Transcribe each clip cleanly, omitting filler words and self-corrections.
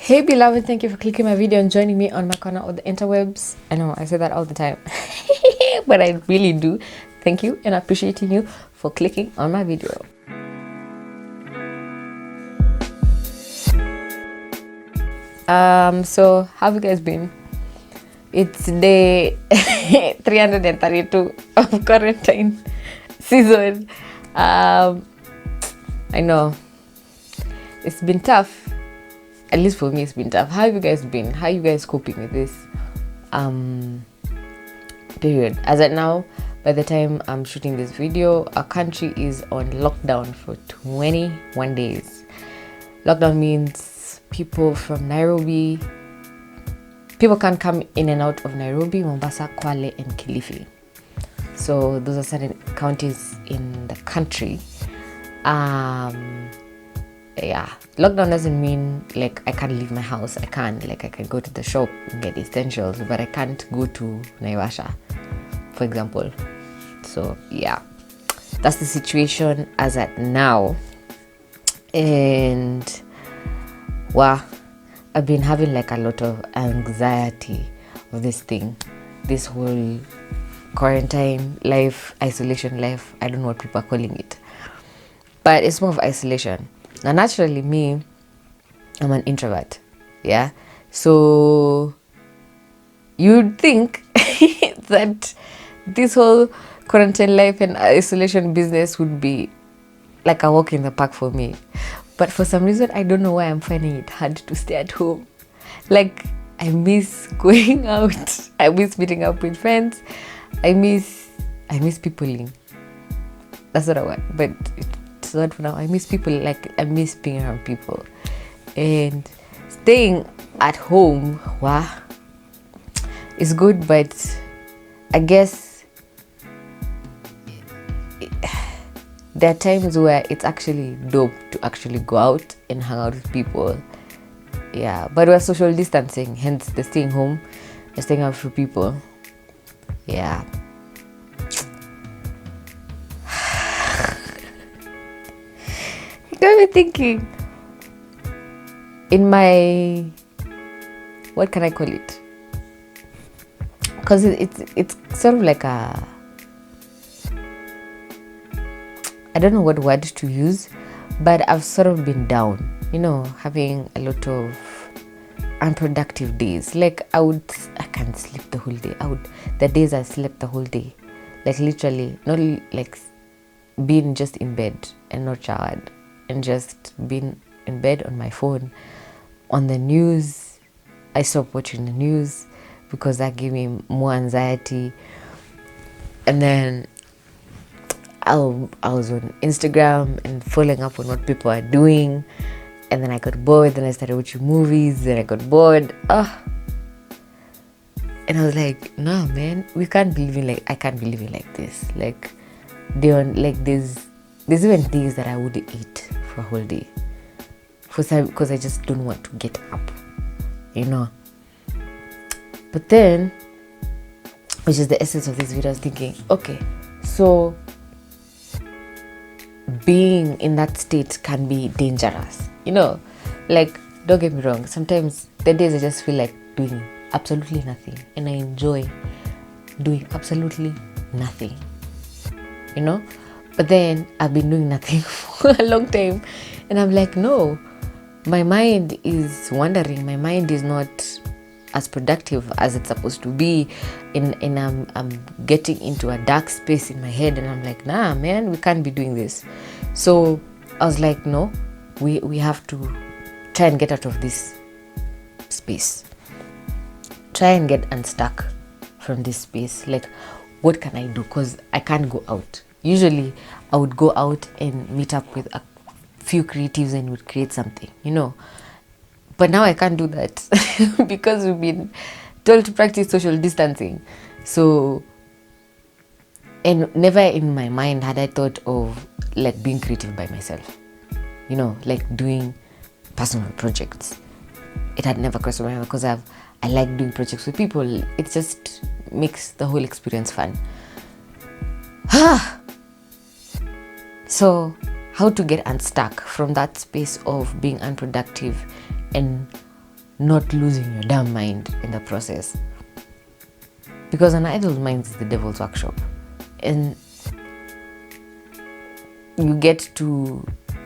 Hey beloved, thank you for clicking my video and joining me on my corner of the interwebs. I know I say that all the time, but I really do. Thank you and appreciating you for clicking on my video. So how have you guys been? It's day 332 of quarantine season. I know it's been tough. At least for me, it's been tough. How have you guys been? How are you guys coping with this period? As at now, by the time I'm shooting this video, our country is on lockdown for 21 days. Lockdown means people from Nairobi, people can't come in and out of Nairobi, Mombasa, Kwale, and Kilifi. So those are certain counties in the country. Yeah, lockdown doesn't mean like I can't leave my house. I can go to the shop and get essentials, but I can't go to Naivasha, for example. So yeah, that's the situation as at now. And wow, I've been having like a lot of anxiety of this thing, this whole quarantine life, isolation life. I don't know what people are calling it, but it's more of isolation. Now, naturally, me, I'm an introvert, yeah? So, you'd think that this whole quarantine life and isolation business would be like a walk in the park for me. But for some reason, I don't know why I'm finding it hard to stay at home. Like, I miss going out. I miss meeting up with friends. I miss peopling. That's what I want, but it's not for now. I miss people, like I miss being around people. And staying at home, wow, is good, but I guess there are times where it's actually dope to actually go out and hang out with people. Yeah, but we're social distancing, hence the staying home and staying out with people. Yeah. Got me thinking in my, what can I call it? Because it's sort of like a, I don't know what word to use, but I've sort of been down, having a lot of unproductive days. Like I can't sleep the whole day. The days I slept the whole day, like literally, not like being just in bed and not showered and just being in bed on my phone, on the news. I stopped watching the news because that gave me more anxiety. And then I was on Instagram and following up on what people are doing. And then I got bored. Then I started watching movies. Then I got bored. And I was like, no, man, I can't be living like this. Like, there's even things that I wouldn't eat for a whole day. Because I just don't want to get up, But then, which is the essence of this video, I was thinking, okay, so being in that state can be dangerous, Like, don't get me wrong, sometimes the days I just feel like doing absolutely nothing, and I enjoy doing absolutely nothing, But then I've been doing nothing for a long time, and I'm like, no, my mind is wandering. My mind is not as productive as it's supposed to be, and I'm getting into a dark space in my head, and I'm like, nah, man, we can't be doing this. So I was like, no, we have to try and get out of this space. Try and get unstuck from this space. Like, what can I do? Because I can't go out. Usually, I would go out and meet up with a few creatives and would create something, But now I can't do that because we've been told to practice social distancing. So, and never in my mind had I thought of like being creative by myself, like doing personal projects. It had never crossed my mind because I like doing projects with people. It just makes the whole experience fun. So, how to get unstuck from that space of being unproductive and not losing your damn mind in the process. Because an idle mind is the devil's workshop. And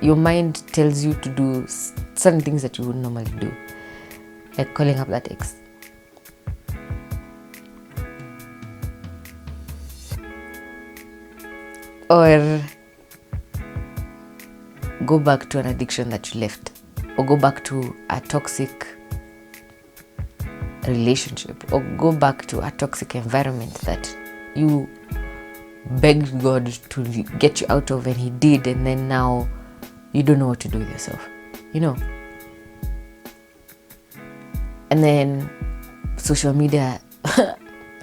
your mind tells you to do certain things that you would normally do. Like calling up that ex. Or go back to an addiction that you left. Or go back to a toxic relationship. Or go back to a toxic environment that you begged God to get you out of, and He did, and then now you don't know what to do with yourself. And then social media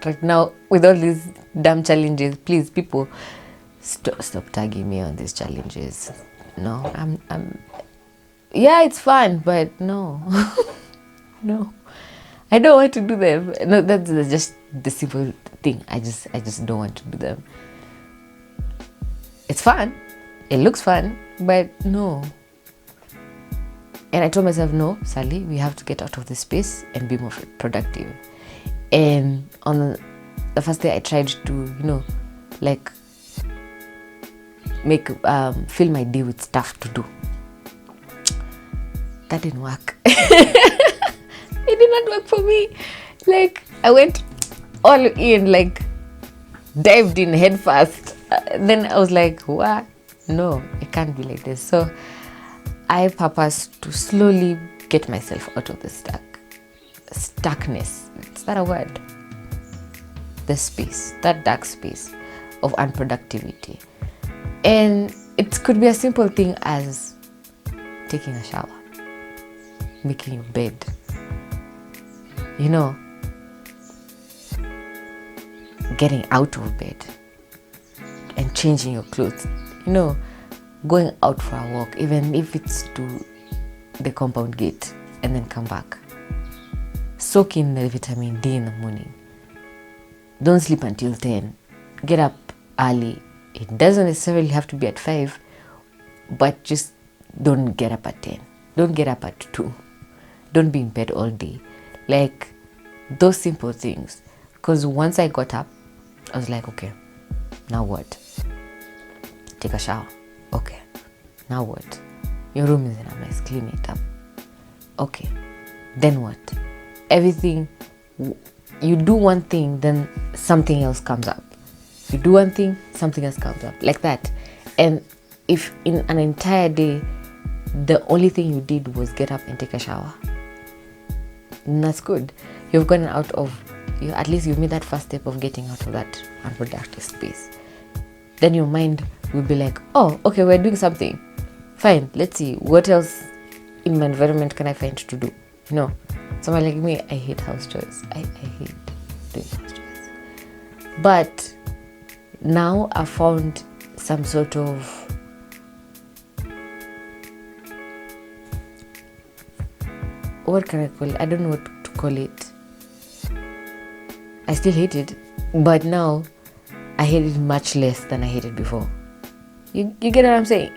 right now with all these damn challenges, please people stop tagging me on these challenges. No, I'm yeah, it's fun, but no. No, I don't want to do them. No, that's just the simple thing. I just don't want to do them. It's fun, it looks fun, but no. And I told myself, no, Sally, we have to get out of this space and be more productive. And on the first day I tried to, like fill my day with stuff to do. That didn't work. It did not work for me. Like, I went all in, like dived in head first. Then I was like, what? No, it can't be like this. So I purposed to slowly get myself out of the stuckness. Is that a word? The space, that dark space of unproductivity. And it could be a simple thing as taking a shower, making your bed, getting out of bed and changing your clothes, going out for a walk, even if it's to the compound gate, and then come back. Soak in the vitamin D in the morning. Don't sleep until 10. Get up early. It doesn't necessarily have to be at 5, but just don't get up at 10. Don't get up at 2. Don't be in bed all day. Like, those simple things. Because once I got up, I was like, okay, now what? Take a shower. Okay, now what? Your room is in a mess. Clean it up. Okay, then what? Everything, you do one thing, then something else comes up. You do one thing, something else comes up. Like that. And if in an entire day, the only thing you did was get up and take a shower, that's good. You've gotten out of, at least you've made that first step of getting out of that unproductive space. Then your mind will be like, oh, okay, we're doing something. Fine, let's see, what else in my environment can I find to do? Someone like me, I hate house chores. I hate doing house chores. But now I've found some sort of what can I call it? I don't know what to call it. I still hate it, but now I hate it much less than I hated before. You get what I'm saying?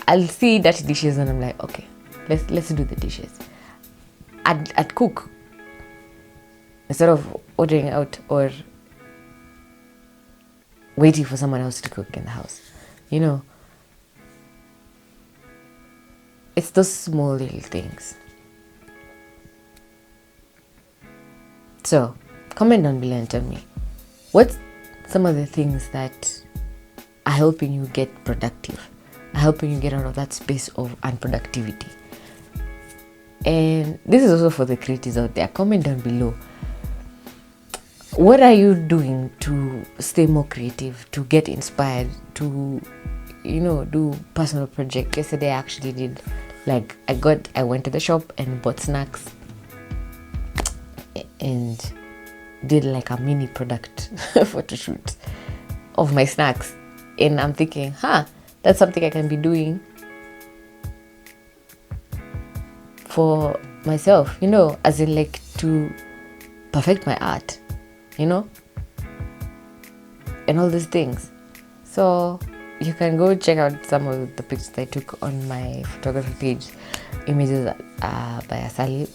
I'll see dirty dishes and I'm like, okay, let's do the dishes. I'd cook instead of ordering out or waiting for someone else to cook in the house. It's those small little things. So, comment down below and tell me, what's some of the things that are helping you get productive, are helping you get out of that space of unproductivity? And this is also for the creatives out there. Comment down below. What are you doing to stay more creative, to get inspired, to, do personal projects? Yesterday I actually did, I went to the shop and bought snacks and did like a mini product photo shoot of my snacks. And I'm thinking, that's something I can be doing for myself, as in like to perfect my art, and all these things. So you can go check out some of the pictures I took on my photography page. images by Asali.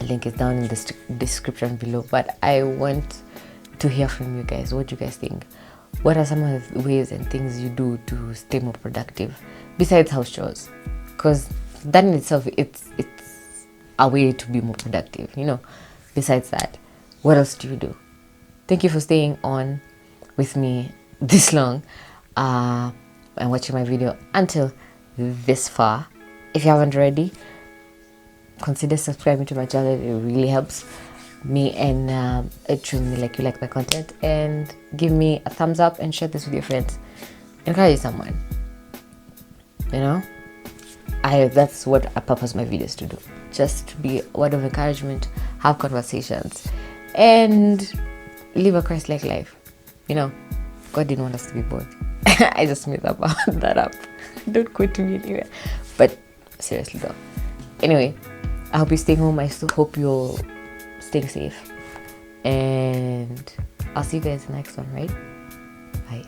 Link is down in the description below. But I want to hear from you guys. What do you guys think? What are some of the ways and things you do to stay more productive besides house chores? Because that in itself, it's a way to be more productive, you know. Besides that, what else do you do? Thank you for staying on with me this long and watching my video until this far. If you haven't already, consider subscribing to my channel. It really helps me, and it shows me like you like my content, and give me a thumbs up and share this with your friends. Encourage someone, you know. That's what I purpose my videos to do, just to be a word of encouragement, have conversations, and live a Christ-like life. You know, God didn't want us to be bored. I just made that up. Don't quote me anywhere, but seriously though. Anyway, I hope you're staying home. I still hope you're staying safe, and I'll see you guys in the next one, right? Bye.